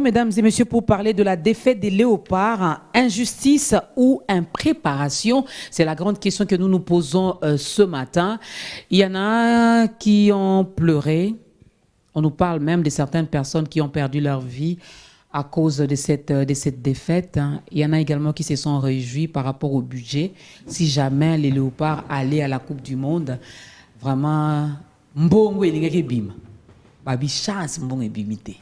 Mesdames et messieurs, pour parler de la défaite des Léopards, injustice ou impréparation, c'est la grande question que nous nous posons ce matin. Il y en a qui ont pleuré. On nous parle même de certaines personnes qui ont perdu leur vie à cause de cette défaite. Il y en a également qui se sont réjouis par rapport au budget. Si jamais les Léopards allaient à la Coupe du Monde, vraiment, mbongo et bim. Babi chance mbongo et bimité.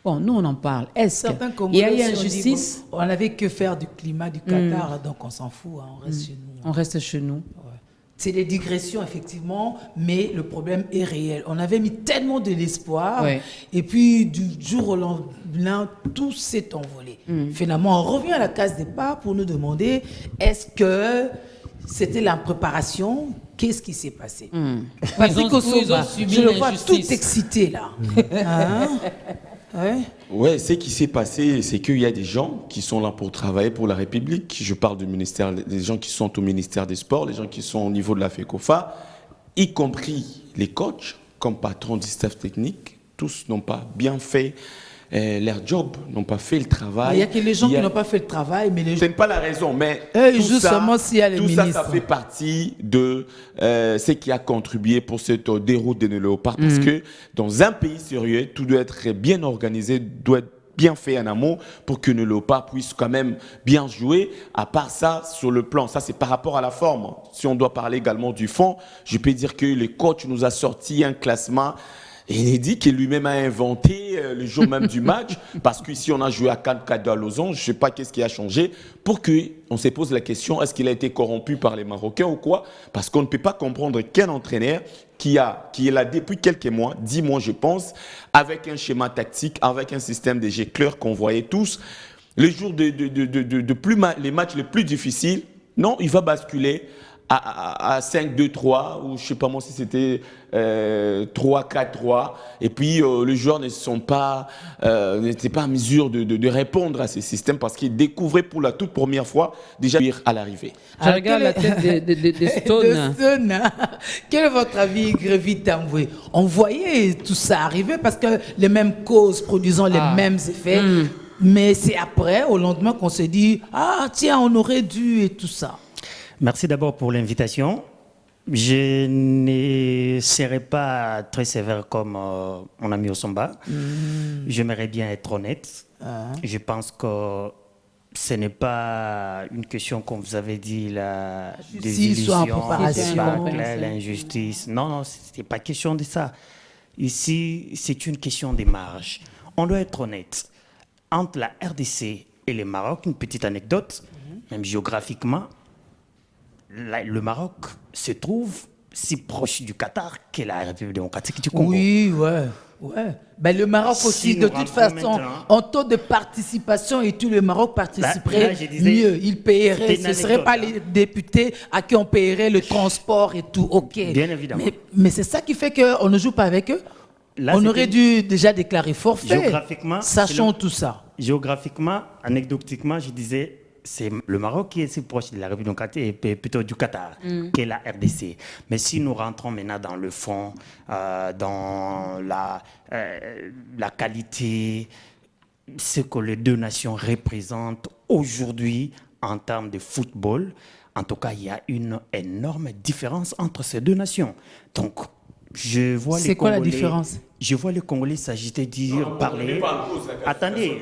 Bon, nous on en parle. Est-ce qu'il y a eu injustice? On n'avait que faire du climat du Qatar, donc on s'en fout, hein, on reste chez nous. On reste chez nous. Ouais. C'est des digressions, effectivement, mais le problème est réel. On avait mis tellement de l'espoir, et puis du jour au lendemain, tout s'est envolé. Finalement, on revient à la case départ pour nous demander, est-ce que c'était l'impréparation? Qu'est-ce qui s'est passé? Patrick Osoba, je le vois tout excité là. Hein? Ouais, ce qui s'est passé, c'est qu'il y a des gens qui sont là pour travailler pour la République. Je parle du ministère, des gens qui sont au ministère des Sports, les gens qui sont au niveau de la FECOFA, y compris les coachs, comme patrons du staff technique. Tous n'ont pas bien fait leur job, n'ont pas fait le travail. Il y a que les gens qui n'ont pas fait le travail, mais les gens... Ce n'est pas la raison, mais ils jouent seulement s'il y a les ministres. Ça fait partie de ce qui a contribué pour cette déroute des Léopards. Parce que dans un pays sérieux, tout doit être bien organisé, doit être bien fait en amont pour que nos Léopards puissent quand même bien jouer. À part ça, sur le plan, ça c'est par rapport à la forme. Si on doit parler également du fond, je peux dire que le coach nous a sorti un classement inédit qu'il lui-même a inventé le jour même du match, parce qu'ici on a joué à 4-4 à Lausanne, je ne sais pas qu'est-ce qui a changé, pour qu'on se pose la question, est-ce qu'il a été corrompu par les Marocains ou quoi? Parce qu'on ne peut pas comprendre qu'un entraîneur qui est là depuis quelques mois, 10 mois je pense, avec un schéma tactique, avec un système de jeu clair qu'on voyait tous, les jours les matchs les plus difficiles, non, il va basculer à 5-2-3, ou je ne sais pas moi si c'était 3-4-3, et puis les joueurs n'étaient pas en mesure de répondre à ces systèmes parce qu'ils découvraient pour la toute première fois déjà à l'arrivée. Je regarde la tête de Stone. Quel est votre avis, Grévy Tamboué? On voyait tout ça arriver parce que les mêmes causes produisant les mêmes effets, mais c'est après, au lendemain, qu'on se dit « Ah tiens, on aurait dû » et tout ça. Merci d'abord pour l'invitation. Je ne serai pas très sévère comme mon ami Osomba. J'aimerais bien être honnête. Je pense que ce n'est pas une question, comme vous avez dit, la désillusion, l'injustice. Non, ce n'est pas question de ça. Ici, c'est une question des marges. On doit être honnête. Entre la RDC et le Maroc, une petite anecdote, même géographiquement, le Maroc se trouve si proche du Qatar qu'est la République démocratique du Congo. Oui, ouais. Ben, le Maroc aussi, de toute façon, en taux de participation et tout, le Maroc participerait mieux. Il paierait, ce ne seraient pas les députés à qui on paierait le transport et tout. Ok. Bien évidemment. Mais c'est ça qui fait qu'on ne joue pas avec eux. Là, on aurait dû déjà déclarer forfait. Sachant tout ça. Géographiquement, anecdotiquement, je disais, c'est le Maroc qui est si proche de la République démocratique et plutôt du Qatar, qui est la RDC. Mais si nous rentrons maintenant dans le fond, dans la qualité, ce que les deux nations représentent aujourd'hui en termes de football, en tout cas, il y a une énorme différence entre ces deux nations. Donc, je vois c'est quoi la différence? Je vois les Congolais s'agiter, dire, parler. Attendez.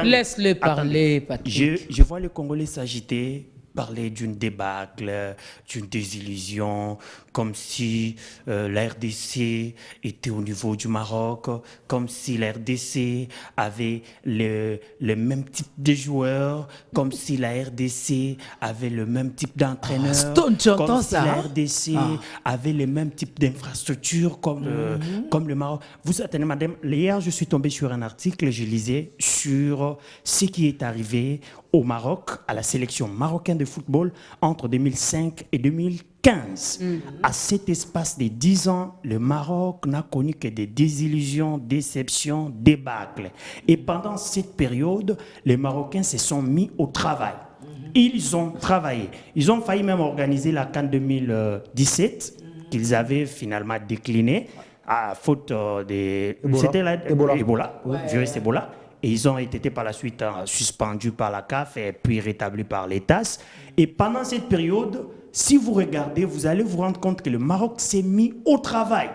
Laisse-le parler, Patrick. Je vois les Congolais s'agiter, parler d'une débâcle, d'une désillusion, comme si la RDC était au niveau du Maroc, comme si la RDC avait le même type de joueurs, comme si la RDC avait le même type d'entraîneur, Stone, tu entends comme ça, si la RDC avait le même type d'infrastructure comme le Maroc. Vous attendez, madame, hier je suis tombé sur un article, je lisais sur ce qui est arrivé au Maroc, à la sélection marocaine de football entre 2005 et 2015. À cet espace de 10 ans, le Maroc n'a connu que des désillusions, déceptions, débâcles. Et pendant cette période, les Marocains se sont mis au travail. Ils ont travaillé. Ils ont failli même organiser la CAN 2017, qu'ils avaient finalement déclinée à faute de... C'était Ebola. Virus Ebola. et ils ont été par la suite suspendus par la CAF et puis rétablis par les TAS. Et pendant cette période, si vous regardez, vous allez vous rendre compte que le Maroc s'est mis au travail.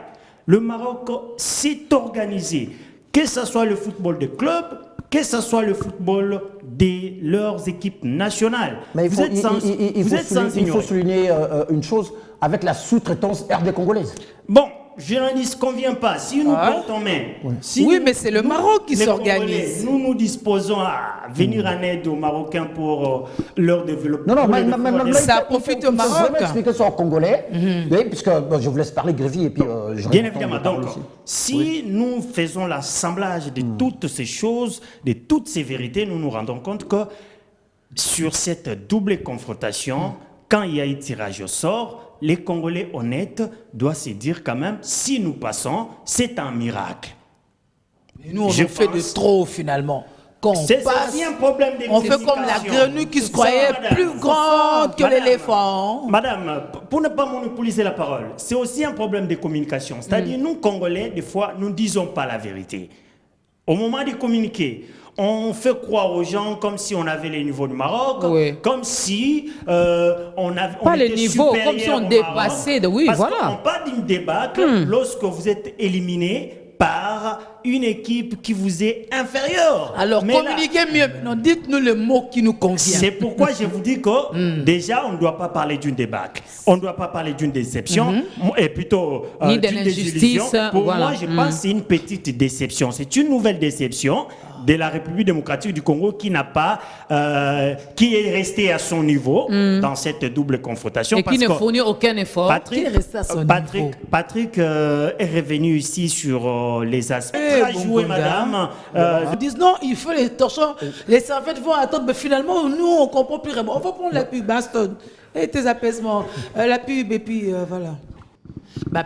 Le Maroc s'est organisé, que ce soit le football de club, que ce soit le football de leurs équipes nationales. Mais il faut souligner une chose, avec la sous-traitance RD congolaise. Bon, je n'en dis qu'on ne vient pas. Si nous portons main, oui, mais c'est le Maroc qui s'organise. Nous disposons à venir en aide aux Marocains pour leur développement. Non, même ça profite au Maroc. Je vais m'expliquer ça en congolais, puisque je vous laisse parler Grévy et puis je bien évidemment. Donc, si nous faisons l'assemblage de toutes ces choses, de toutes ces vérités, nous nous rendons compte que sur cette double confrontation, quand il y a eu tirage au sort, les Congolais honnêtes doivent se dire quand même, si nous passons, c'est un miracle. Et nous, on fait de trop finalement. C'est un problème on fait comme la grenouille qui se croyait plus grande que l'éléphant. Madame, pour ne pas monopoliser la parole, c'est aussi un problème de communication. C'est-à-dire, nous, Congolais, des fois, nous ne disons pas la vérité. Au moment de communiquer, on fait croire aux gens comme si on avait les niveaux du Maroc, comme si on avait pas les niveaux, comme si on dépassait. Oui, parce voilà. qu'on parle d'une débâcle lorsque vous êtes éliminé par une équipe qui vous est inférieure. Alors, communiquez mieux. Non, dites-nous le mot qui nous convient. C'est pourquoi je vous dis que déjà, on ne doit pas parler d'une débâcle. On ne doit pas parler d'une déception, et plutôt ni d'une désillusion. Pour moi, je pense que c'est une petite déception. C'est une nouvelle déception de la République démocratique du Congo qui n'a pas, qui est resté à son niveau dans cette double confrontation. Et qui ne fournit aucun effort. Patrick est revenu ici sur les aspects. Jouer, madame. Ils disent non, il faut les torchons, les serviettes vont attendre, mais finalement, nous, on ne comprend plus vraiment. On va prendre la pub, Baston, et tes apaisements, la pub, et puis voilà.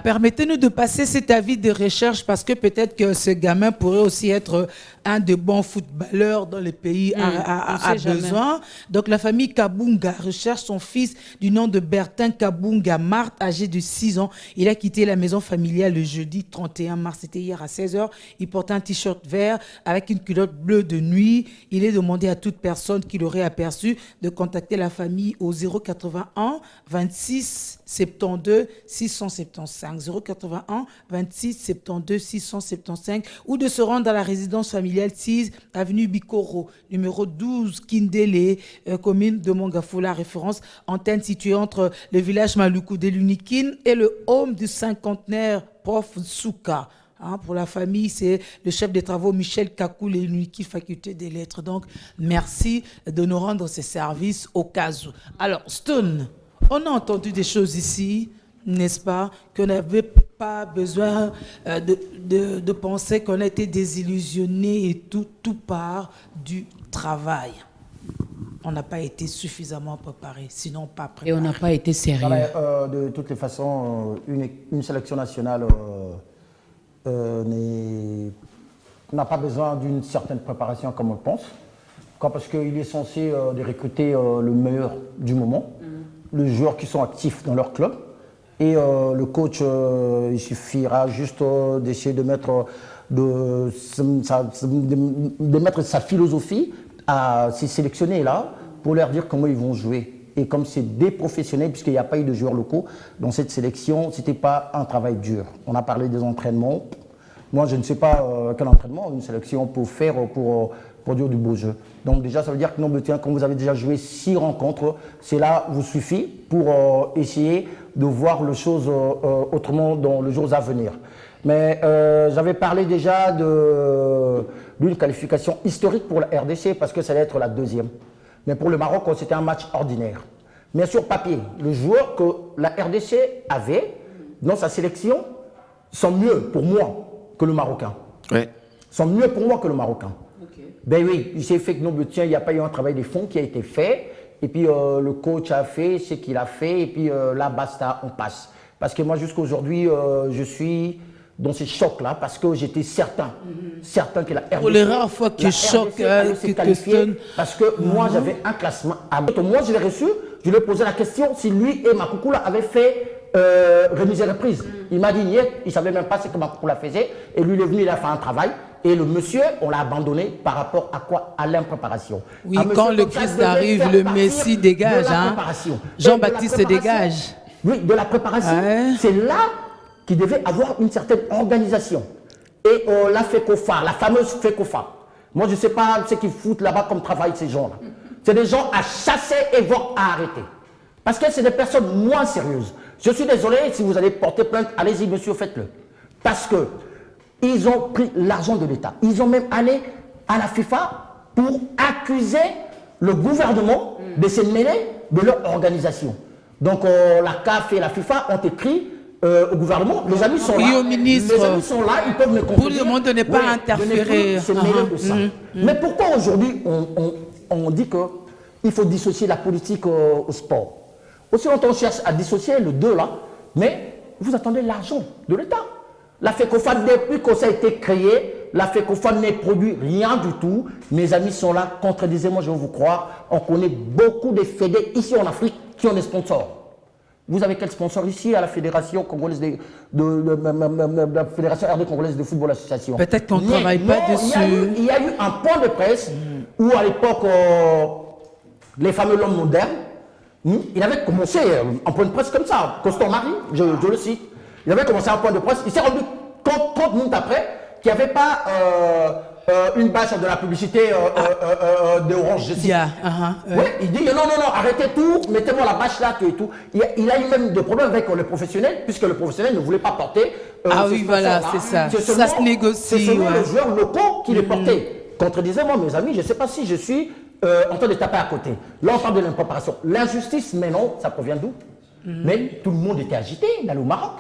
Permettez-nous de passer cet avis de recherche parce que peut-être que ce gamin pourrait aussi être un de bons footballeurs dans les pays à besoin. Donc la famille Kabunga recherche son fils du nom de Bertin Kabunga Marthe, âgé de 6 ans. Il a quitté la maison familiale le jeudi 31 mars, c'était hier à 16h. Il portait un t-shirt vert avec une culotte bleue de nuit. Il est demandé à toute personne qui l'aurait aperçu de contacter la famille au 081 26 72 675 081 26 72 675 ou de se rendre à la résidence familiale 6 avenue Bikoro, numéro 12 Kindele, commune de Mongafoula, référence antenne située entre le village Maluku de l'Unikin et le home du cinquantenaire Prof Souka. Pour la famille, c'est le chef des travaux Michel Kakou, l'Unikin faculté des lettres. Donc, merci de nous rendre ces services au cas où. Alors, Stone, on a entendu des choses ici, n'est-ce pas, qu'on n'avait pas besoin de penser qu'on a été désillusionné et tout part du travail. On n'a pas été suffisamment préparé, sinon pas préparé. Et on n'a pas été sérieux. De toutes les façons, une sélection nationale n'a pas besoin d'une certaine préparation comme on le pense. Parce qu'il est censé de recruter le meilleur du moment, les joueurs qui sont actifs dans leur club. Et le coach, il suffira juste d'essayer de mettre sa philosophie à ces sélectionnés-là pour leur dire comment ils vont jouer. Et comme c'est des professionnels, puisqu'il n'y a pas eu de joueurs locaux, dans cette sélection, ce n'était pas un travail dur. On a parlé des entraînements. Moi, je ne sais pas quel entraînement une sélection peut faire pour produire du beau jeu. Donc déjà, ça veut dire que quand vous avez déjà joué 6 rencontres, cela vous suffit pour essayer de voir les choses autrement dans les jours à venir. Mais j'avais parlé déjà d'une qualification historique pour la RDC parce que ça allait être la 2e. Mais pour le Maroc, c'était un match ordinaire. Mais sur papier, les joueurs que la RDC avait dans sa sélection sont mieux pour moi que le Marocain. Ouais. Sont mieux pour moi que le Marocain. Okay. Ben oui, il s'est fait que non, tiens, il n'y a pas eu un travail de fond qui a été fait. Et puis le coach a fait ce qu'il a fait. Et puis là, basta, on passe. Parce que moi, jusqu'à aujourd'hui, je suis dans ces chocs-là parce que j'étais certain que la RDC... Pour les rares fois que choc, parce que moi, j'avais un classement. Moi, je l'ai reçu, je lui ai posé la question si lui et Makoukoula avaient fait remise et reprise. Il m'a dit, il ne savait même pas ce que Makoukoula faisait. Et lui, il est venu, il a fait un travail. Et le monsieur, on l'a abandonné par rapport à quoi? À l'impréparation. Oui, Un monsieur quand le comme ça Christ devait arrive, faire le partir Messie de dégage. la Hein. préparation. Et Jean-Baptiste de la préparation, dégage. Oui, de la préparation. Ouais. C'est là qu'il devait avoir une certaine organisation. Et la FECOFA, la fameuse FECOFA. Moi, je ne sais pas ce qu'ils foutent là-bas comme travail, ces gens-là. C'est des gens à chasser et voire à arrêter. Parce que c'est des personnes moins sérieuses. Je suis désolé, si vous allez porter plainte, allez-y, monsieur, faites-le. Parce que ils ont pris l'argent de l'État. Ils ont même allé à la FIFA pour accuser le gouvernement de se mêler de leur organisation. Donc la CAF et la FIFA ont écrit au gouvernement, les amis sont là. Et au ministre. Les amis sont là, ils peuvent me Pour le monde de ne pas interférer. De se mêler de ça. Mais pourquoi aujourd'hui on dit qu'il faut dissocier la politique au sport? Aussi longtemps on cherche à dissocier le deux là, mais vous attendez l'argent de l'État. La FECOFA, depuis que ça a été créé, la FECOFA n'est produit rien du tout. Mes amis sont là, contredisez-moi, je vais vous croire. On connaît beaucoup de fédés ici en Afrique qui ont des sponsors. Vous avez quel sponsor ici à la Fédération congolaise la Fédération RD congolaise de football association? Peut-être qu'on ne travaille pas dessus. Il y a eu un point de presse où à l'époque, les fameux l'homme moderne, il avait commencé un point de presse comme ça, Constant Marie, je le cite. Il avait commencé un point de presse, il s'est rendu compte 30 minutes après qu'il n'y avait pas une bâche de la publicité d'Orange, je cite. Oui, il dit non, arrêtez tout, mettez-moi la bâche là et tout. Il a eu même des problèmes avec les professionnels, puisque le professionnel ne voulait pas porter. Oui, voilà, c'est ça. Ça se négocie. C'est seulement les joueurs locaux qui les portaient. Contredisez-moi, mes amis, je ne sais pas si je suis en train de taper à côté. Là, on parle de l'impréparation. L'injustice, mais non, ça provient d'où? Mais tout le monde était agité d'aller au Maroc.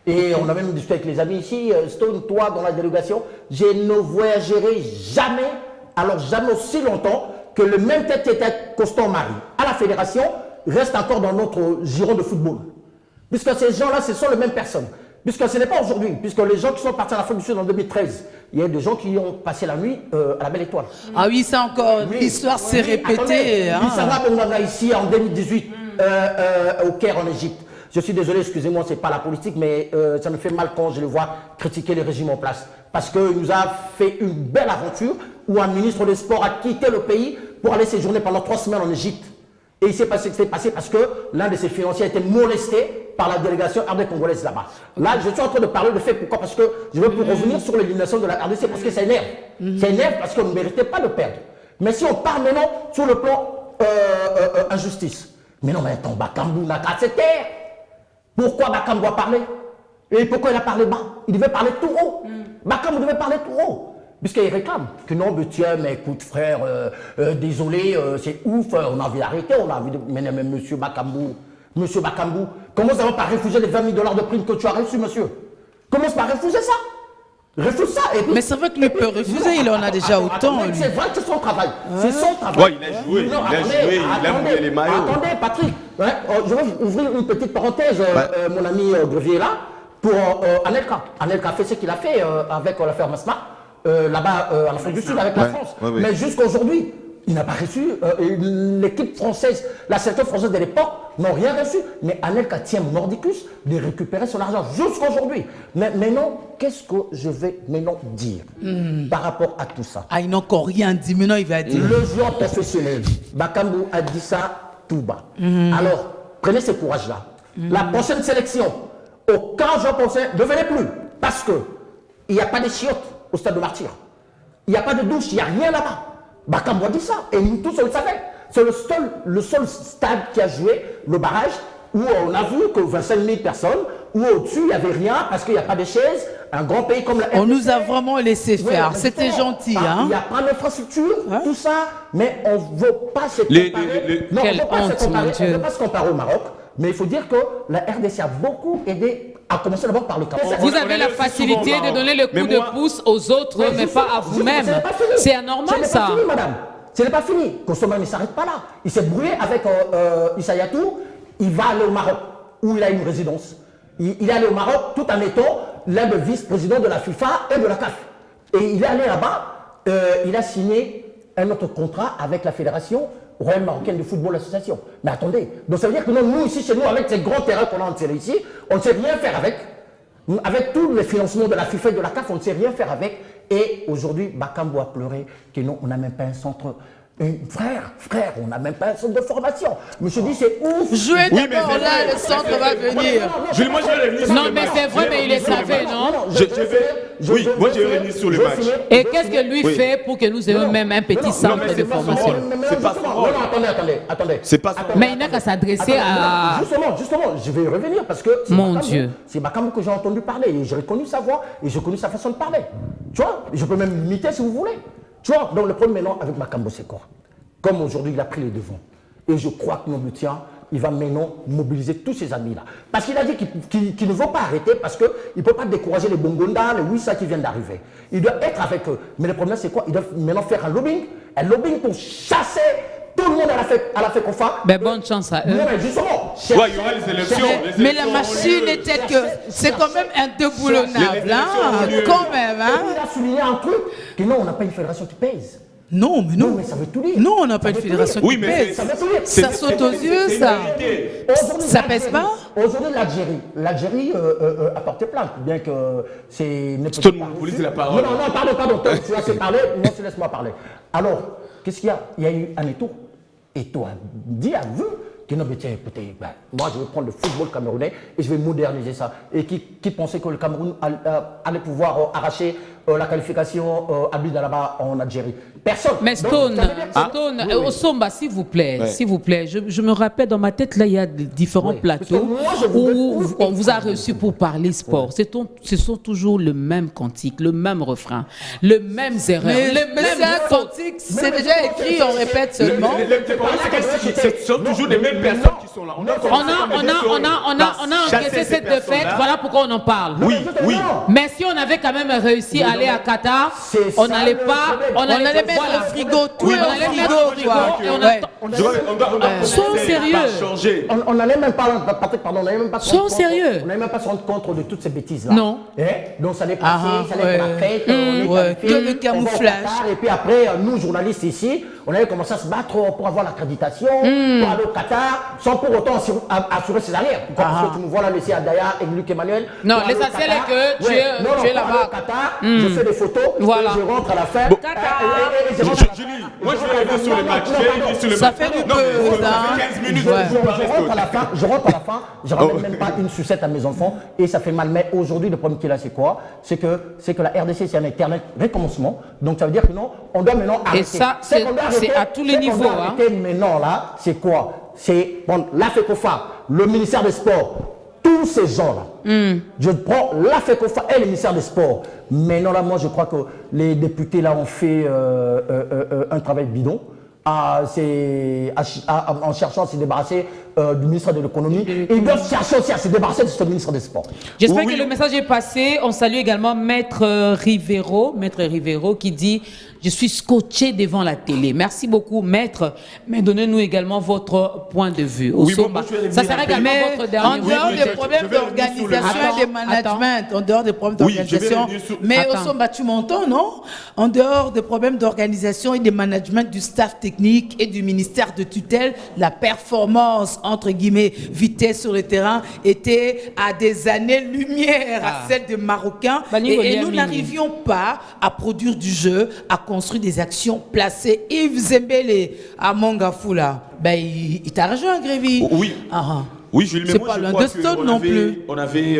Et on a même discuté avec les amis ici, Stone, toi dans la délégation, je ne voyagerai jamais, alors jamais aussi longtemps, que le même tête qui était Constant Marie à la fédération reste encore dans notre giron de football. Puisque ces gens-là, ce sont les mêmes personnes. Puisque ce n'est pas aujourd'hui, puisque les gens qui sont partis à l'Afrique du Sud en 2013, il y a des gens qui ont passé la nuit à la Belle Étoile. Ah oui, ça encore, l'histoire s'est répétée. Issama Benganga ici en 2018 au Caire en Égypte. Je suis désolé, excusez-moi, ce n'est pas la politique, mais ça me fait mal quand je le vois critiquer les régimes en place. Parce qu'il nous a fait une belle aventure où un ministre des Sports a quitté le pays pour aller séjourner pendant 3 semaines en Égypte. Et il s'est passé ce qui s'est passé parce que l'un de ses financiers a été molesté par la délégation RD congolaise là-bas. Là, je suis en train de parler de fait. Pourquoi? Parce que je veux pour revenir sur l'élimination de la RDC parce que ça énerve. Ça énerve parce qu'on ne méritait pas de perdre. Mais si on parle maintenant sur le plan injustice. Mais non, mais attends, Bakambu n'a qu'à se taire. Pourquoi Bakambu doit parler? Et pourquoi il a parlé bas? Il devait parler tout haut. Bakambu devait parler tout haut. Puisqu'il réclame que non, mais tiens, mais écoute frère, désolé, c'est ouf, on a envie d'arrêter, on a envie de... Mais monsieur Bakambu, commence d'abord par refuser les 20 000 $ de prime que tu as reçus, monsieur. Commence par refuser ça. Refuse ça. Et puis, mais c'est vrai que lui peut refuser, il en a déjà autant. C'est vrai que c'est son travail. C'est son travail. Ouais, il a joué, il a mouillé les maillots. Attendez, Patrick, je vais ouvrir une petite parenthèse, mon ami Grevier là, pour Anelka. Anelka a fait ce qu'il a fait avec l'affaire Masma, là-bas en Afrique du Sud avec la France. Mais jusqu'à aujourd'hui, il n'a pas reçu. L'équipe française, la sélection française de l'époque, n'ont rien reçu. Mais Anelka tient mordicus de récupérer son argent jusqu'à aujourd'hui. Mais maintenant, qu'est-ce que je vais maintenant dire par rapport à tout ça? Il n'a encore rien dit, maintenant il va dire. Le joueur professionnel, Bakambu a dit ça tout bas. Alors, prenez ce courage-là. La prochaine sélection, aucun joueur professionnel ne venait plus. Parce qu'il n'y a pas de chiottes au stade de Martyr. Il n'y a pas de douche, il n'y a rien là-bas. Bakambu a dit ça, et nous tous on le savait. C'est le seul stade qui a joué le barrage où on a vu que 25 000 personnes, où au-dessus il n'y avait rien parce qu'il n'y a pas de chaises. Un grand pays comme la RDC, on nous a vraiment laissé faire, c'était gentil. Il n'y a pas d'infrastructure, tout ça, mais on ne veut pas se comparer. Non, quelle honte, mon Dieu. On ne veut pas se comparer au Maroc, mais il faut dire que la RDC a beaucoup aidé, à commencer d'abord par le Cameroun. Vous avez la facilité de donner le coup de pouce aux autres, mais pas à vous-même. C'est anormal, ça. Ce n'est pas fini, madame. Ce n'est pas fini. Consommer ne s'arrête pas là. Il s'est brouillé avec Issa Yatou. Il va aller au Maroc, où il a une résidence. Il est allé au Maroc tout en étant l'un des vice-présidents de la FIFA et de la CAF. Et il est allé là-bas, il a signé un autre contrat avec la Fédération Royale Marocaine de Football Association. Mais attendez, donc ça veut dire que nous ici, chez nous, avec ces grands terrains qu'on a en tiré ici, on ne sait rien faire avec. Avec tous les financements de la FIFA et de la CAF, on ne sait rien faire avec. Et aujourd'hui, Bakambu a pleuré que non, on n'a même pas un centre. Frère, on n'a même pas un centre de formation. Je me suis dit, c'est ouf. Jouez d'abord, là, le centre va venir. Moi, je vais revenir sur Non, le mais match. c'est vrai, mais il est savait, non? Moi, je vais revenir sur le match. Et qu'est-ce que lui fait pour que nous ayons même un petit centre de formation? C'est pas son rôle. Non, attendez. C'est pas son rôle. Mais il n'a qu'à s'adresser à... Justement, je vais y revenir parce que Mon Dieu. C'est Bakambu que j'ai entendu parler et j'ai reconnu sa voix et j'ai connu sa façon de parler. Tu vois, je peux même l'imiter si vous voulez. Tu vois, donc le problème maintenant avec Bakambu, c'est quoi? Comme aujourd'hui, il a pris les devants. Et je crois que Nobutia, il va maintenant mobiliser tous ses amis-là. Parce qu'il a dit qu'il ne veut pas arrêter parce qu'il ne peut pas décourager les Bongonda, les Wissa qui viennent d'arriver. Il doit être avec eux. Mais le problème, c'est quoi? Il doit maintenant faire un lobbying pour chasser tout le monde à la FECOFA. Ben, bonne chance à eux. Non, mais justement. Il y aura les élections. Mais la machine est telle que c'est quand même indéboulonnable, hein, quand même. Hein. Il a souligné un truc, que non, on n'a pas une fédération qui pèse. Non, mais Non, mais ça veut tout dire. Non, on n'a pas une fédération Oui, qui mais pèse. Ça veut tout dire. Ça saute aux yeux, ça. Ça pèse pas? Aujourd'hui, l'Algérie a porté plainte, bien que c'est... Stone monopolise la parole. Non, pardon, tu vas se parler, non, laisse-moi parler. Alors, qu'est-ce qu'il y a? Il y a eu un Eto'o. Eto'o a dit, a vu, que non, mais tiens, écoutez, moi je vais prendre le football camerounais et je vais moderniser ça. Et qui pensait que le Cameroun allait pouvoir arracher la qualification à là-bas en Algérie? Personne. Mais Stone, Osomba, s'il vous plaît, je me rappelle dans ma tête, là, il y a différents plateaux où on vous a reçu pour parler sport. Ce sont toujours le même cantique, le même refrain, le même erreur, Mais c'est un cantique, c'est déjà écrit, on répète seulement. Ce sont toujours les mêmes personnes qui sont là. On a encaissé cette défaite, voilà pourquoi on en parle. Oui. Mais si on avait quand même réussi à aller à Qatar, on n'allait pas, on allait mettre au frigo, tout Oui, on allait mettre au frigo et Sois sérieux. On n'allait même pas, Patrick, pardon, on n'allait même pas Sois sérieux. On n'allait même pas se rendre compte de toutes ces bêtises-là. Non. Donc ça allait passer, ça allait être la fête, on est qualifié, que le camouflage. on va au Qatar, et puis après, nous, journalistes ici, on allait commencer à se battre pour avoir l'accréditation, pour aller au Qatar, sans pour autant assurer ses arrières. Parce que tu me vois là laisser Adaya et Luc Emmanuel. Non, l'essentiel est que tu es là-bas. Au Qatar, je fais des photos, Voilà. et je rentre à la fin. Moi, je vais revenir sur le match. Ça fait du peu, ça fait 15 minutes. Je rentre à la fin, je ramène même pas une sucette à mes enfants et ça fait mal. Mais aujourd'hui, le problème qu'il a, c'est quoi? C'est que la RDC, c'est un éternel recommencement. Donc ça veut dire que non, on doit maintenant arrêter. Et ça, c'est à tous les niveaux. Maintenant là, c'est quoi? C'est la FECOFA, le ministère des Sports, tous ces gens-là. Je prends la FECOFA et le ministère des Sports. Maintenant là, moi, je crois que les députés là ont fait un travail bidon. En cherchant à se débarrasser du ministre de l'économie. Et ils doivent chercher aussi à se débarrasser de ce ministre des Sports. J'espère que le message est passé. On salue également Maître Rivero qui dit « Je suis scotché devant la télé ». Merci beaucoup, Maître. Mais donnez-nous également votre point de vue. Ça serait également votre dernier En dehors des problèmes d'organisation et de management, en dehors des problèmes d'organisation, mais Osomba, tu m'entends, non? En dehors des problèmes d'organisation et de management du staff technique et du ministère de tutelle, la performance, entre guillemets, vitesse sur le terrain, était à des années-lumière à celle des Marocains. Et nous n'arrivions pas à produire du jeu, à construire des actions placées. Yves Zembele à Mangafula, il t'a rejoint, Grévy. Oui. Oui, Jules, mais c'est moi pas je loin crois de Stone non plus. On avait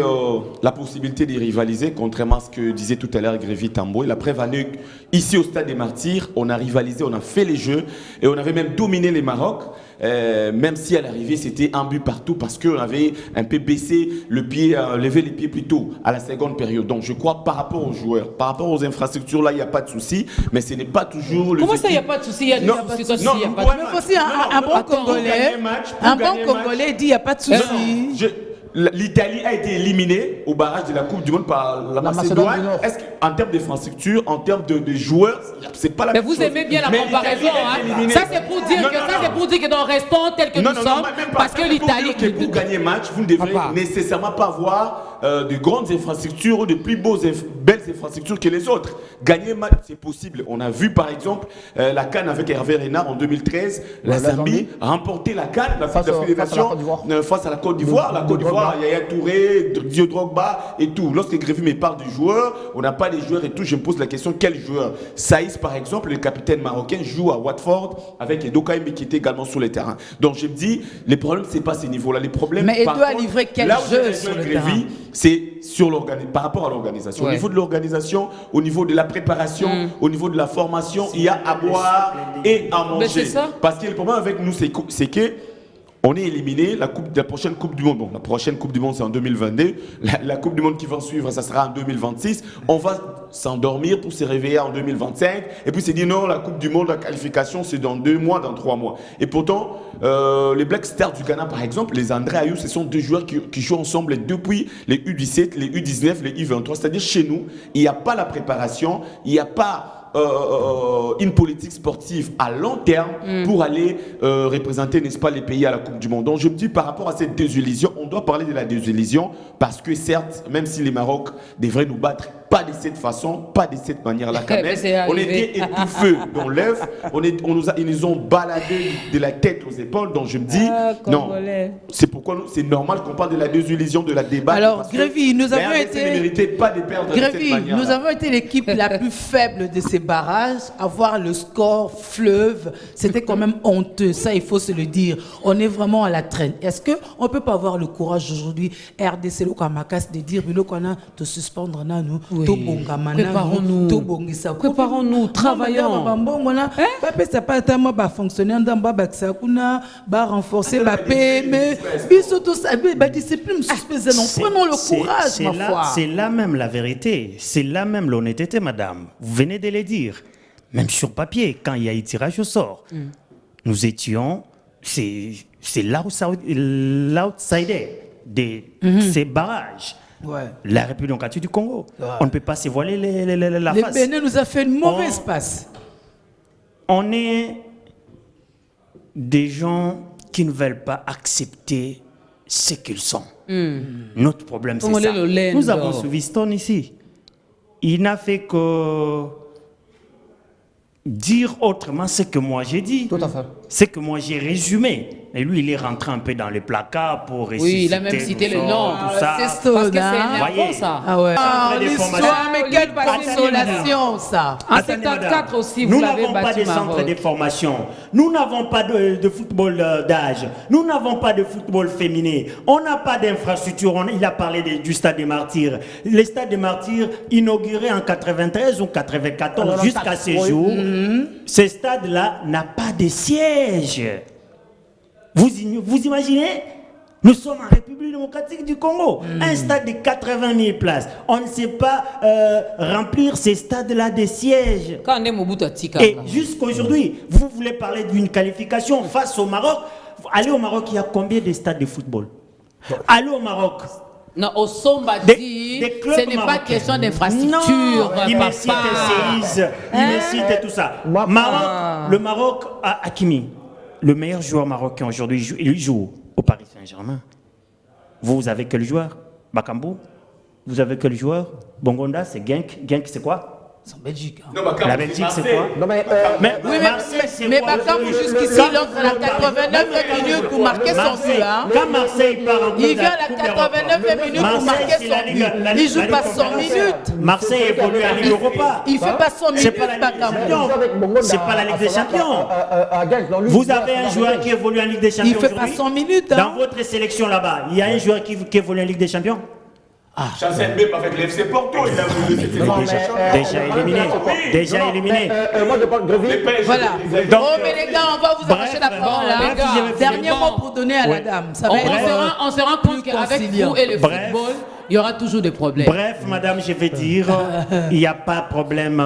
la possibilité de rivaliser, contrairement à ce que disait tout à l'heure Grévy Tambo. Et la preuve en est ici au Stade des Martyrs, on a rivalisé, on a fait les jeux et on avait même dominé les Maroc. Même si à l'arrivée c'était un but partout parce qu'on avait un peu baissé le pied, levé les pieds plus tôt à la seconde période. Donc je crois par rapport aux joueurs, par rapport aux infrastructures, là il n'y a pas de souci, mais ce n'est pas toujours le. Comment ça il n'y a pas de souci? Il y a des infrastructures, il n'y a pas de souci. Mais aussi un bon Congolais dit il n'y a pas de souci. L'Italie a été éliminée au barrage de la Coupe du Monde par la Macédoine. Est-ce qu'en termes d'infrastructure, en termes de joueurs, c'est pas la même chose? Mais vous aimez bien la comparaison, hein? Ça c'est pour dire que nous restons tels que nous sommes, parce que l'Italie pour gagner match, vous ne devrez nécessairement pas avoir de grandes infrastructures ou de plus belles infrastructures que les autres. Gagner match, c'est possible. On a vu par exemple la CAN avec Hervé Renard en 2013, la Zambie remporter la CAN, la Coupe d'Afrique des Nations, face à la Côte d'Ivoire. La Côte d'Ivoire, Yaya Touré, Dieu Drogba et tout. Lorsque Grévy me parle du joueur, on n'a pas les joueurs et tout, je me pose la question, quel joueur? Saïs par exemple, le capitaine marocain, joue à Watford avec Edo Kaimbi qui était également sur le terrain. Donc je me dis, les problèmes, c'est pas ces niveaux-là. Les problèmes, mais Edo a livré quel jeu sur le terrain? C'est par rapport à l'organisation. Au niveau de l'organisation, au niveau de la préparation, au niveau de la formation, il y a à boire et à manger. Parce que le problème avec nous, c'est que on est éliminé la prochaine Coupe du Monde. Bon, la prochaine Coupe du Monde, c'est en 2022. La Coupe du Monde qui va suivre, ça sera en 2026. On va s'endormir pour se réveiller en 2025. Et puis, c'est dit non, la Coupe du Monde, la qualification, c'est dans 2 mois, dans 3 mois. Et pourtant, les Black Stars du Ghana, par exemple, les André Ayou, ce sont 2 joueurs qui jouent ensemble depuis les U17, les U19, les U23. C'est-à-dire, chez nous, il n'y a pas la préparation, il n'y a pas une politique sportive à long terme pour aller représenter, n'est-ce pas, les pays à la Coupe du Monde. Donc je me dis, par rapport à cette désillusion, on doit parler de la désillusion parce que certes, même si les Maroc devraient nous battre, pas de cette façon, pas de cette manière-là quand même. On était étouffés dans l'œuf, ils nous ont baladé de la tête aux épaules. Donc je me dis, non, c'est pourquoi c'est normal qu'on parle de la désillusion, de la débat. Alors Grévy, nous avons été... pas de perdre Grévy, nous avons été l'équipe la plus faible de ces barrages. Avoir le score fleuve, c'était quand même honteux. Ça, il faut se le dire. On est vraiment à la traîne. Est-ce qu'on ne peut pas avoir le courage aujourd'hui, RDC, le Kamakas, de dire, qu'on a de suspendre nous? Préparons-nous, travaillons. Renforcer la paix, mais discipline, prenons le courage, ma foi. C'est là même la vérité, c'est là même l'honnêteté, madame. Vous venez de le dire. Même sur papier, quand il y a eu tirage au sort, nous étions, c'est l'outsider de ces barrages. La République démocratique du Congo. On ne peut pas se voiler la face. Le Bénin nous a fait une mauvaise passe. On est des gens qui ne veulent pas accepter ce qu'ils sont. Notre problème, c'est ça. Nous avons Souviston ici. Il n'a fait que dire autrement ce que moi j'ai dit. Tout à fait. Ce que moi j'ai résumé. Et lui, il est rentré un peu dans les placards pour ressusciter. Oui, il a même cité le nom. Tout ça. C'est ça. Parce que c'est énervant, ça. Ah ouais. L'histoire, mais quelle consolation, ça. En 74 aussi, vous l'avez battu. Nous n'avons pas de centres de formation. Nous n'avons pas de football d'âge. Nous n'avons pas de football féminin. On n'a pas d'infrastructure. Il a parlé du stade des Martyrs. Le stade des Martyrs, inauguré en 93 ou 94, jusqu'à ce jour, ce stade-là n'a pas de siège. Vous imaginez? Nous sommes en République démocratique du Congo. Un stade de 80 000 places. On ne sait pas remplir ces stades-là de sièges. Et jusqu'aujourd'hui, vous voulez parler d'une qualification face au Maroc. Allez au Maroc, il y a combien de stades de football? Allez au Maroc. Non, au Sombadi, ce n'est pas question d'infrastructure. Il me cite CIS, il me cite tout ça. Le Maroc a Hakimi. Le meilleur joueur marocain aujourd'hui, il joue au Paris Saint-Germain. Vous avez quel joueur? Bakambu? Vous avez quel joueur? Bongonda, c'est Genk. Genk, c'est quoi? C'est en Belgique. Non, la Belgique, c'est quoi? Non, mais, mais Bakambu, jusqu'ici, il entre à la 89e minute pour marquer son but. Quand Marseille part en il vient à la 89e minute pour marquer son but. Il ne joue pas 100 minutes. Marseille évolue à Ligue Europa. Il ne fait pas 100 minutes, Bakambu. C'est pas la Ligue des Champions. Vous avez un joueur qui évolue en Ligue des Champions. Il ne fait pas 100 minutes. Dans votre sélection là-bas, il y a un joueur qui évolue en Ligue des Champions? Chancel Mbemba avec l'FC Porto, il a déjà éliminé. Moi, je parle Grévy. Voilà. Mais les gars, on va vous arracher la parole. Dernier mot pour donner à la dame. On se rend compte qu'avec vous et le football, il y aura toujours des problèmes. Bref, madame, je vais dire, il n'y a pas de problème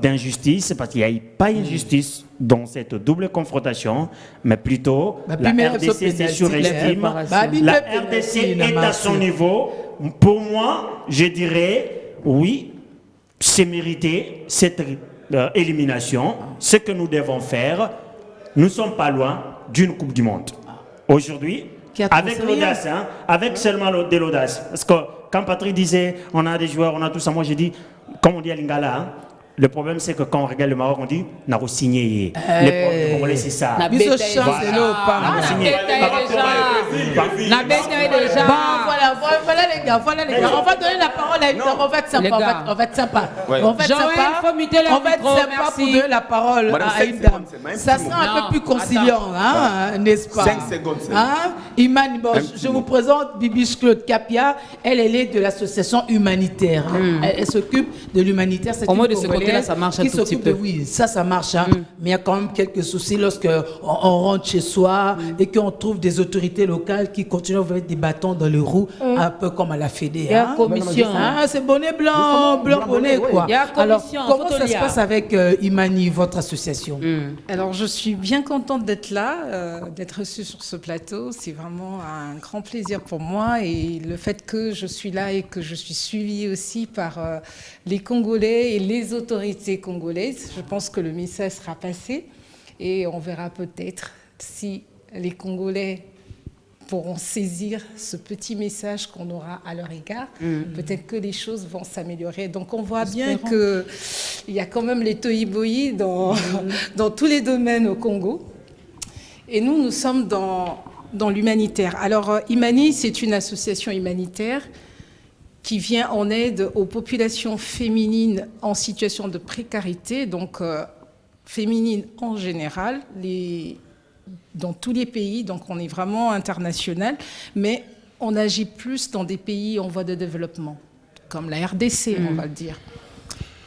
d'injustice, parce qu'il n'y a pas d'injustice dans cette double confrontation, mais plutôt la RDC se surestime. La RDC est à son niveau. Pour moi, je dirais, oui, c'est mérité cette élimination. Ce que nous devons faire, nous ne sommes pas loin d'une Coupe du Monde. Aujourd'hui, avec l'audace, avec seulement de l'audace. Parce que quand Patrick disait on a des joueurs, on a tout ça, moi j'ai dit, comme on dit à Lingala, hein, le problème c'est que quand on regarde le Maroc, on dit n'a pas signé. Les Congolais, c'est ça. Biso chance et léopard. Voilà les gars, on va donner la parole à Victor, on va être sympa, on va être sympa. On va être sympa pour donner la parole à une dame. Ça sera un peu plus conciliant, n'est-ce pas? 5 secondes. Imani, je vous présente Bibiche Claude Capia, elle est de l'association humanitaire. Elle s'occupe de l'humanitaire, c'est une Congolaise là, ça marche un qui tout petit s'occupe peu. de, oui, ça marche, mais il y a quand même quelques soucis lorsque on rentre chez soi et qu'on trouve des autorités locales qui continuent à mettre des bâtons dans les roues, un peu comme à la Fédé. Il y a commission. C'est bonnet blanc bonnet, quoi. Il y a Alors, commission, comment ça se passe avec Imani, votre association? Alors, je suis bien contente d'être là, d'être reçue sur ce plateau. C'est vraiment un grand plaisir pour moi. Et le fait que je suis là et que je suis suivie aussi par les Congolais et les autorités congolaises, je pense que le message sera passé. Et on verra peut-être si les Congolais pourront saisir ce petit message qu'on aura à leur égard. Peut-être que les choses vont s'améliorer. Donc on voit bien qu'il y a quand même les tohu-bohi dans tous les domaines au Congo. Et nous sommes dans l'humanitaire. Alors Imani, c'est une association humanitaire qui vient en aide aux populations féminines en situation de précarité, donc féminines en général, dans tous les pays, donc on est vraiment international, mais on agit plus dans des pays en voie de développement, comme la RDC, on va le dire.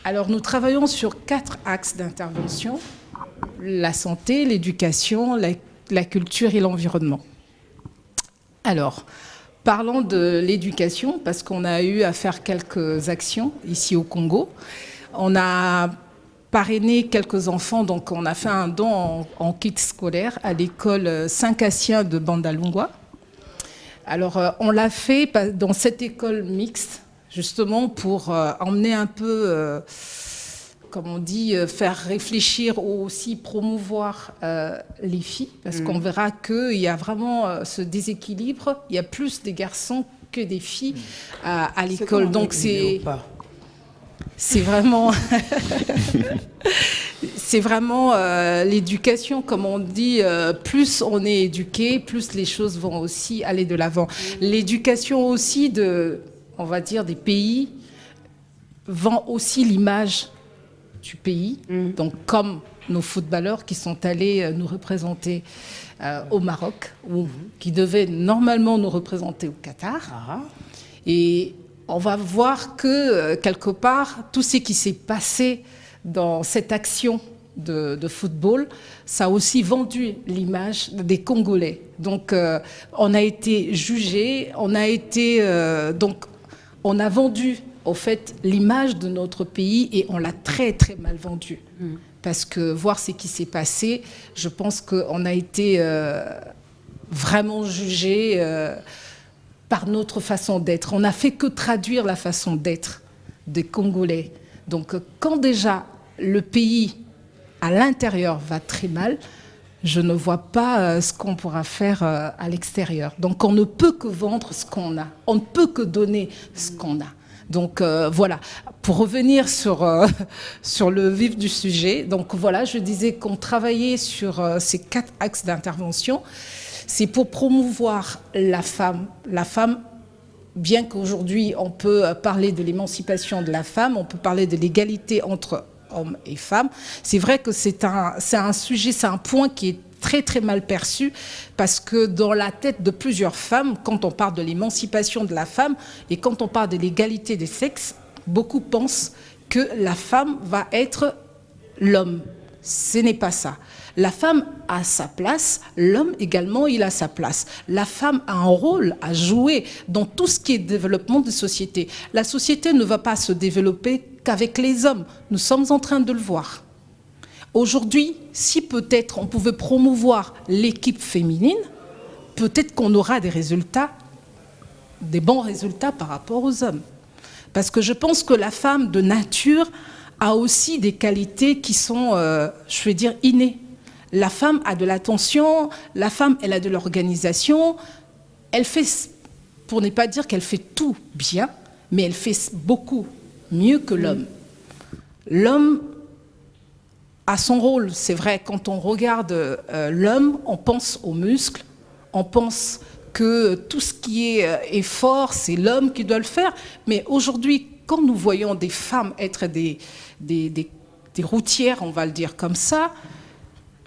Alors nous travaillons sur 4 axes d'intervention: la santé, l'éducation, la culture et l'environnement. Alors, parlons de l'éducation, parce qu'on a eu à faire quelques actions ici au Congo. On a parrainé quelques enfants, donc on a fait un don en kit scolaire à l'école Saint-Cassien de Bandalungwa. Alors, on l'a fait dans cette école mixte, justement pour emmener un peu, comme on dit, faire réfléchir ou aussi promouvoir les filles, parce qu'on verra qu'il y a vraiment ce déséquilibre. Il y a plus des garçons que des filles à l'école. Donc c'est vraiment, l'éducation, comme on dit, plus on est éduqué, plus les choses vont aussi aller de l'avant. L'éducation aussi on va dire, des pays vend aussi l'image du pays, donc comme nos footballeurs qui sont allés nous représenter au Maroc, ou qui devaient normalement nous représenter au Qatar. Et on va voir que, quelque part, tout ce qui s'est passé dans cette action de football, ça a aussi vendu l'image des Congolais. Donc, on a été jugés, on a vendu, au fait, l'image de notre pays et on l'a très, très mal vendu. Parce que voir ce qui s'est passé, je pense qu'on a été vraiment jugés par notre façon d'être. On n'a fait que traduire la façon d'être des Congolais. Donc, quand déjà le pays à l'intérieur va très mal, je ne vois pas ce qu'on pourra faire à l'extérieur. Donc, on ne peut que vendre ce qu'on a. On ne peut que donner ce qu'on a. Donc, voilà. Pour revenir sur le vif du sujet, donc voilà, je disais qu'on travaillait sur ces 4 axes d'intervention. C'est pour promouvoir la femme. La femme, bien qu'aujourd'hui on peut parler de l'émancipation de la femme, on peut parler de l'égalité entre hommes et femmes, c'est vrai que c'est un sujet, c'est un point qui est très très mal perçu, parce que dans la tête de plusieurs femmes, quand on parle de l'émancipation de la femme et quand on parle de l'égalité des sexes, beaucoup pensent que la femme va être l'homme. Ce n'est pas ça. La femme a sa place, l'homme également, il a sa place. La femme a un rôle à jouer dans tout ce qui est développement de société. La société ne va pas se développer qu'avec les hommes. Nous sommes en train de le voir. Aujourd'hui, si peut-être on pouvait promouvoir l'équipe féminine, peut-être qu'on aura des bons résultats par rapport aux hommes. Parce que je pense que la femme de nature a aussi des qualités qui sont, je vais dire, innées. La femme a de l'attention, la femme, elle a de l'organisation, elle fait pour ne pas dire qu'elle fait tout bien, mais elle fait beaucoup mieux que l'homme. L'homme a son rôle, c'est vrai. Quand on regarde l'homme, on pense aux muscles, on pense que tout ce qui est fort, c'est l'homme qui doit le faire. Mais aujourd'hui, quand nous voyons des femmes être des routières, on va le dire comme ça,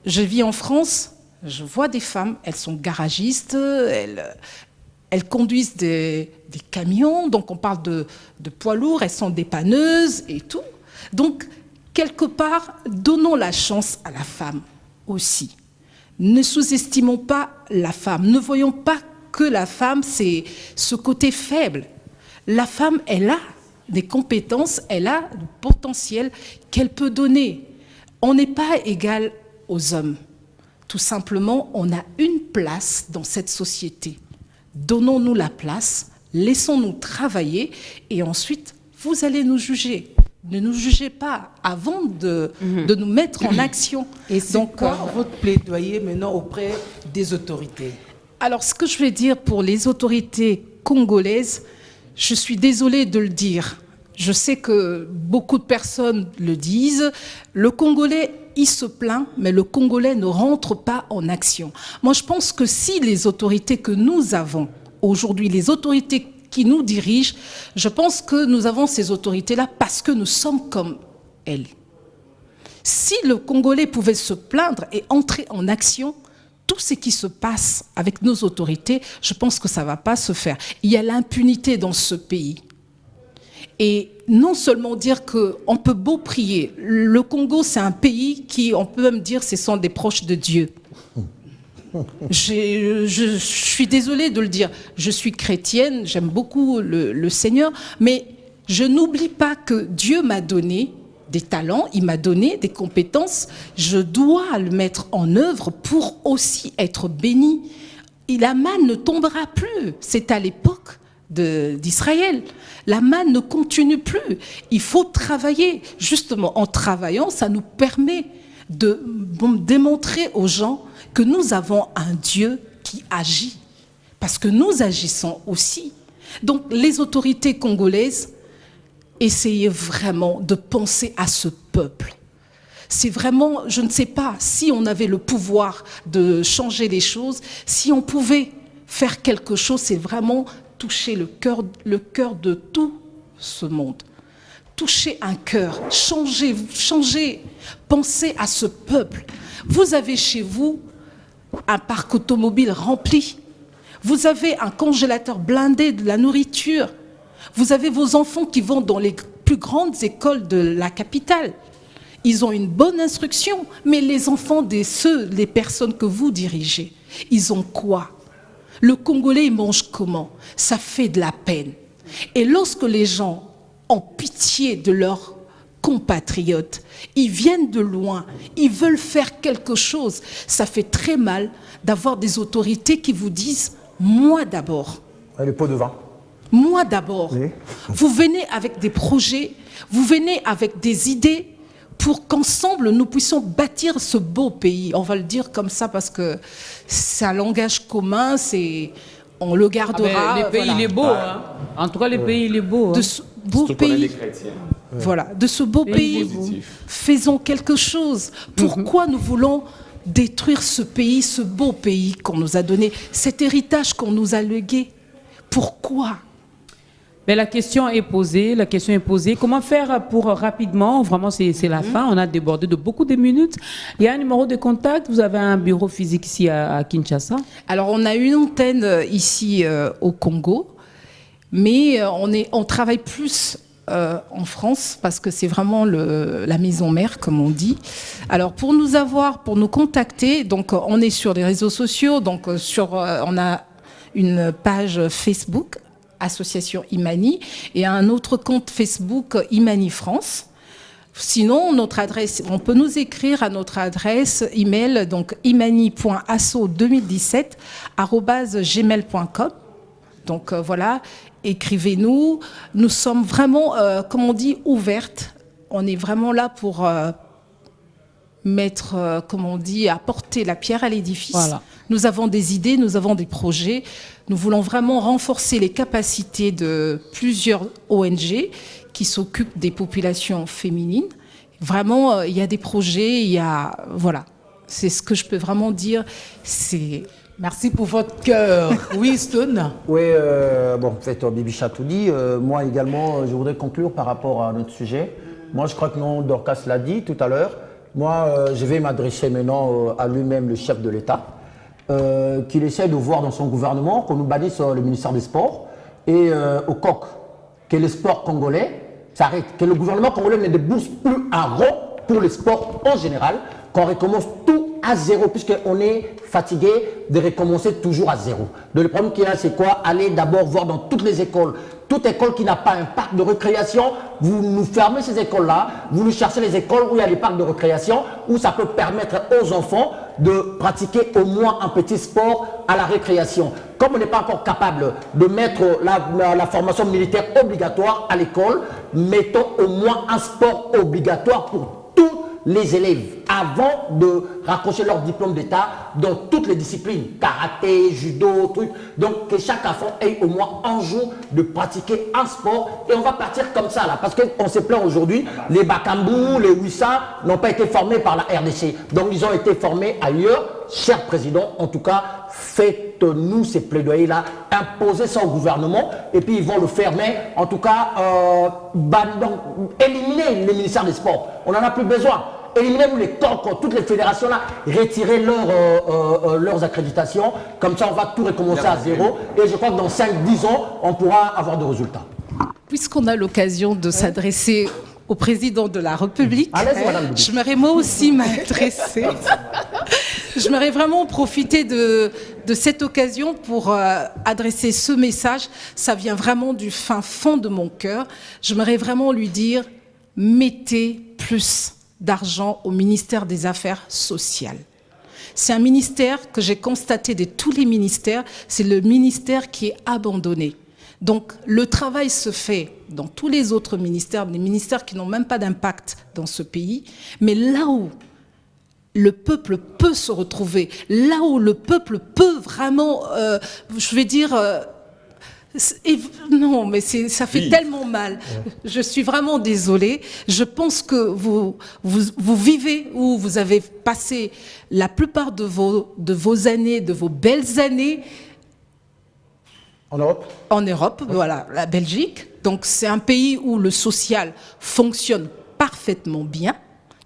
je vis en France, je vois des femmes, elles sont garagistes, elles conduisent des camions, donc on parle de poids lourds, elles sont dépanneuses et tout. Donc, quelque part, donnons la chance à la femme aussi. Ne sous-estimons pas la femme. Ne voyons pas que la femme, c'est ce côté faible. La femme, elle a des compétences, elle a du potentiel qu'elle peut donner. On n'est pas égal aux hommes. Tout simplement, on a une place dans cette société. Donnons-nous la place, laissons-nous travailler et ensuite, vous allez nous juger. Ne nous jugez pas avant de nous mettre en action. Et c'est donc quoi votre plaidoyer maintenant auprès des autorités? Alors, ce que je vais dire pour les autorités congolaises, je suis désolée de le dire. Je sais que beaucoup de personnes le disent. Le Congolais, il se plaint, mais le Congolais ne rentre pas en action. Moi, je pense que si les autorités que nous avons aujourd'hui, les autorités qui nous dirigent, je pense que nous avons ces autorités-là parce que nous sommes comme elles. Si le Congolais pouvait se plaindre et entrer en action, tout ce qui se passe avec nos autorités, je pense que ça ne va pas se faire. Il y a l'impunité dans ce pays. Et non seulement dire qu'on peut beau prier, le Congo, c'est un pays qui, on peut même dire, ce sont des proches de Dieu. Je suis désolée de le dire, je suis chrétienne, j'aime beaucoup le Seigneur, mais je n'oublie pas que Dieu m'a donné des talents, il m'a donné des compétences, je dois le mettre en œuvre pour aussi être béni. Et la manne ne tombera plus, c'est à l'époque d'Israël. La manne ne continue plus. Il faut travailler. Justement, en travaillant, ça nous permet de démontrer aux gens que nous avons un Dieu qui agit. Parce que nous agissons aussi. Donc, les autorités congolaises, essayez vraiment de penser à ce peuple. C'est vraiment, je ne sais pas, si on avait le pouvoir de changer les choses, si on pouvait faire quelque chose, c'est vraiment toucher le cœur de tout ce monde. Toucher un cœur, changer, penser à ce peuple. Vous avez chez vous un parc automobile rempli. Vous avez un congélateur blindé de la nourriture. Vous avez vos enfants qui vont dans les plus grandes écoles de la capitale. Ils ont une bonne instruction, mais les enfants les personnes que vous dirigez, ils ont quoi? Le Congolais, il mange comment? Ça fait de la peine. Et lorsque les gens ont pitié de leurs compatriotes, ils viennent de loin, ils veulent faire quelque chose, ça fait très mal d'avoir des autorités qui vous disent « moi d'abord ». Le pot de vin. Moi d'abord. Oui. Vous venez avec des projets, vous venez avec des idées pour qu'ensemble nous puissions bâtir ce beau pays. On va le dire comme ça parce que c'est un langage commun, on le gardera. Le pays, il est beau. Hein. En tout cas, le pays, il est beau. De ce beau pays, voilà, de ce beau pays, faisons quelque chose. Pourquoi nous voulons détruire ce pays, ce beau pays qu'on nous a donné, cet héritage qu'on nous a légué? Pourquoi? Mais la question est posée. Comment faire pour rapidement, vraiment c'est la fin, on a débordé de beaucoup de minutes. Il y a un numéro de contact, vous avez un bureau physique ici à Kinshasa? Alors on a une antenne ici au Congo, mais on travaille plus en France parce que c'est vraiment la maison mère, comme on dit. Alors pour nous contacter, donc on est sur les réseaux sociaux, donc on a une page Facebook, Association Imani, et un autre compte Facebook Imani France. Sinon, notre adresse, on peut nous écrire à notre adresse email, donc imani.asso2017@gmail.com. Donc voilà, écrivez-nous. Nous sommes vraiment, comme on dit, ouvertes. On est vraiment là pour mettre, comme on dit, apporter la pierre à l'édifice. Voilà. Nous avons des idées, nous avons des projets. Nous voulons vraiment renforcer les capacités de plusieurs ONG qui s'occupent des populations féminines. Vraiment, il y a des projets, voilà. C'est ce que je peux vraiment dire. Merci pour votre cœur. Oui, Stone. Oui, en fait, Bibi Chatou dit. Moi également, je voudrais conclure par rapport à notre sujet. Moi, je crois que non, Dorcas l'a dit tout à l'heure. Moi, je vais m'adresser maintenant à lui-même, le chef de l'État, qu'il essaie de voir dans son gouvernement, qu'on nous bannisse le ministère des Sports et au COC, que les sports congolais s'arrêtent, que le gouvernement congolais ne débourse plus un rond pour les sports en général, qu'on recommence tout à zéro, puisqu'on est fatigué de recommencer toujours à zéro. Donc le problème qu'il y a, c'est quoi? Aller d'abord voir dans toutes les écoles, toute école qui n'a pas un parc de récréation, vous nous fermez ces écoles-là, vous nous cherchez les écoles où il y a des parcs de récréation, où ça peut permettre aux enfants de pratiquer au moins un petit sport à la récréation. Comme on n'est pas encore capable de mettre la formation militaire obligatoire à l'école, mettons au moins un sport obligatoire pour tous les élèves avant de raccrocher leur diplôme d'État dans toutes les disciplines, karaté, judo, trucs. Donc que chaque enfant ait au moins un jour de pratiquer un sport et on va partir comme ça là, parce qu'on se plaint aujourd'hui, les Bakambu, les Wissa n'ont pas été formés par la RDC, donc ils ont été formés ailleurs. Cher président, en tout cas, faites-nous ces plaidoyers là, imposez ça au gouvernement et puis ils vont le faire, mais en tout cas, éliminer le ministère des Sports, on n'en a plus besoin. Éliminez-nous les COC, toutes les fédérations là, retirez leurs accréditations, comme ça on va tout recommencer à zéro et je crois que dans 5-10 ans, on pourra avoir des résultats. Puisqu'on a l'occasion de s'adresser au président de la République, j'aimerais moi aussi m'adresser. J'aimerais vraiment profiter de cette occasion pour adresser ce message. Ça vient vraiment du fin fond de mon cœur. J'aimerais vraiment lui dire, mettez plus d'argent au ministère des Affaires sociales. C'est un ministère que j'ai constaté de tous les ministères, c'est le ministère qui est abandonné. Donc le travail se fait dans tous les autres ministères, des ministères qui n'ont même pas d'impact dans ce pays, mais là où le peuple peut se retrouver, là où le peuple peut vraiment, je vais dire... non, mais ça fait tellement mal. Je suis vraiment désolée. Je pense que vous vivez ou vous avez passé la plupart de vos années, de vos belles années en Europe. En Europe, voilà, la Belgique. Donc c'est un pays où le social fonctionne parfaitement bien,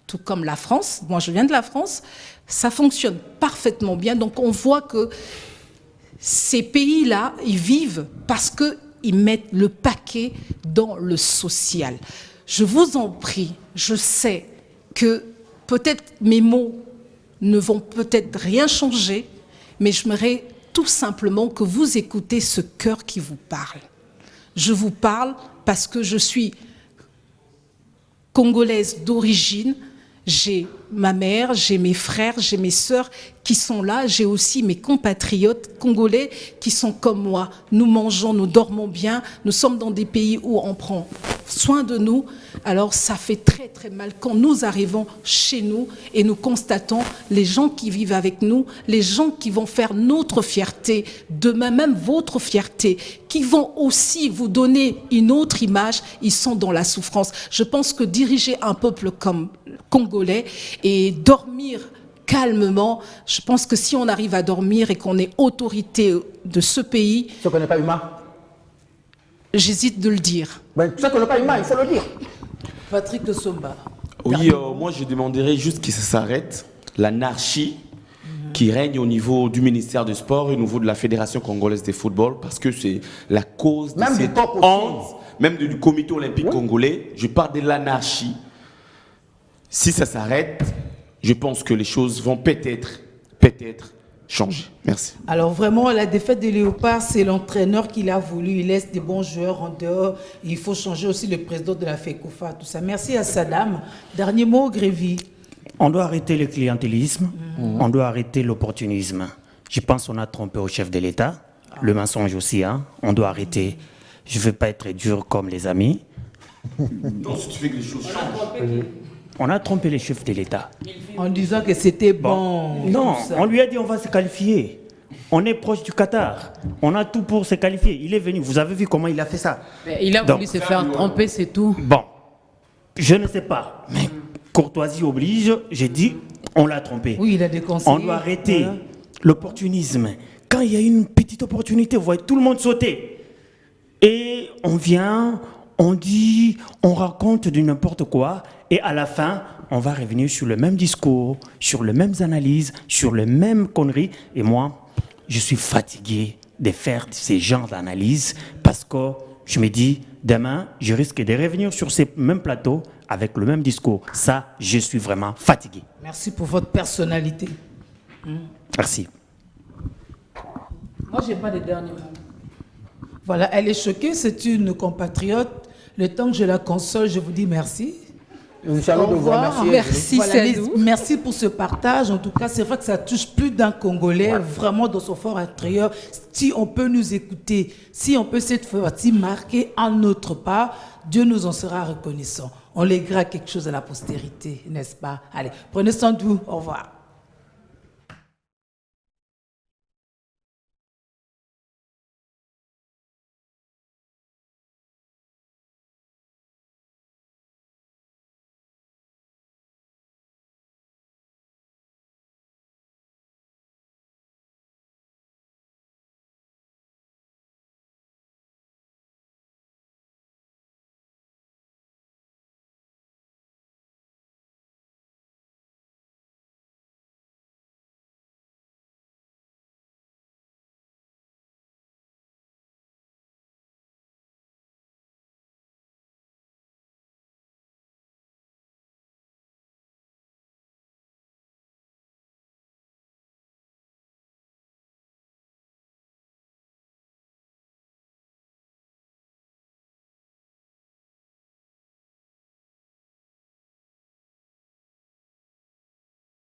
tout comme la France. Moi, je viens de la France. Ça fonctionne parfaitement bien. Donc on voit que ces pays-là, ils vivent parce qu'ils mettent le paquet dans le social. Je vous en prie, je sais que peut-être mes mots ne vont peut-être rien changer, mais j'aimerais tout simplement que vous écoutez ce cœur qui vous parle. Je vous parle parce que je suis congolaise d'origine. J'ai ma mère, j'ai mes frères, j'ai mes sœurs qui sont là. J'ai aussi mes compatriotes congolais qui sont comme moi. Nous mangeons, nous dormons bien. Nous sommes dans des pays où on prend soin de nous. Alors ça fait très très mal quand nous arrivons chez nous et nous constatons les gens qui vivent avec nous, les gens qui vont faire notre fierté, demain même votre fierté, qui vont aussi vous donner une autre image, ils sont dans la souffrance. Je pense que diriger un peuple comme congolais et dormir calmement, je pense que si on arrive à dormir et qu'on est autorité de ce pays... Tu ne connais pas humain? J'hésite de le dire. Ben, tu ne connais pas humain, il faut le dire. Patrick de Somba. Oui, moi je demanderais juste que ça s'arrête, l'anarchie qui règne au niveau du ministère du Sport et au niveau de la Fédération congolaise de football, parce que c'est la cause de cette honte, même du comité olympique congolais. Je parle de l'anarchie. Si ça s'arrête, je pense que les choses vont peut-être changer. Merci. Alors vraiment, la défaite des Léopards, c'est l'entraîneur qui l'a voulu. Il laisse des bons joueurs en dehors. Il faut changer aussi le président de la FECOFA, tout ça. Merci à Saddam. Dernier mot, Grévy. On doit arrêter le clientélisme, on doit arrêter l'opportunisme. Je pense qu'on a trompé au chef de l'État, le mensonge aussi, hein. On doit arrêter. Je ne veux pas être dur comme les amis. Donc si tu fais que les choses changent. on a trompé les chefs de l'État. En disant que c'était bon. Non, tout ça. on lui a dit on va se qualifier. On est proche du Qatar. On a tout pour se qualifier. Il est venu. Vous avez vu comment il a fait ça? Mais il a Donc, voulu se faire tromper, c'est tout. Bon, je ne sais pas. Mais courtoisie oblige, j'ai dit, on l'a trompé. Oui, il a des conseils. On doit arrêter l'opportunisme. Quand il y a une petite opportunité, vous voyez tout le monde sauter. Et on vient, on dit, on raconte du n'importe quoi. Et à la fin, on va revenir sur le même discours, sur les mêmes analyses, sur les mêmes conneries. Et moi, je suis fatigué de faire ces genres d'analyses parce que je me dis, demain, je risque de revenir sur ces mêmes plateaux avec le même discours. Ça, je suis vraiment fatigué. Merci pour votre personnalité. Merci. Moi, je n'ai pas de derniers mots. Voilà, elle est choquée, c'est une compatriote. Le temps que je la console, je vous dis merci. Nous allons Au revoir. devoir remercier. Merci, Voilà, Sadou. merci pour ce partage. En tout cas, c'est vrai que ça touche plus d'un Congolais, vraiment dans son fort intérieur. Si on peut nous écouter, si on peut cette fois-ci marquer en notre part, Dieu nous en sera reconnaissant. On léguera quelque chose à la postérité, n'est-ce pas? Allez, prenez soin de vous. Au revoir.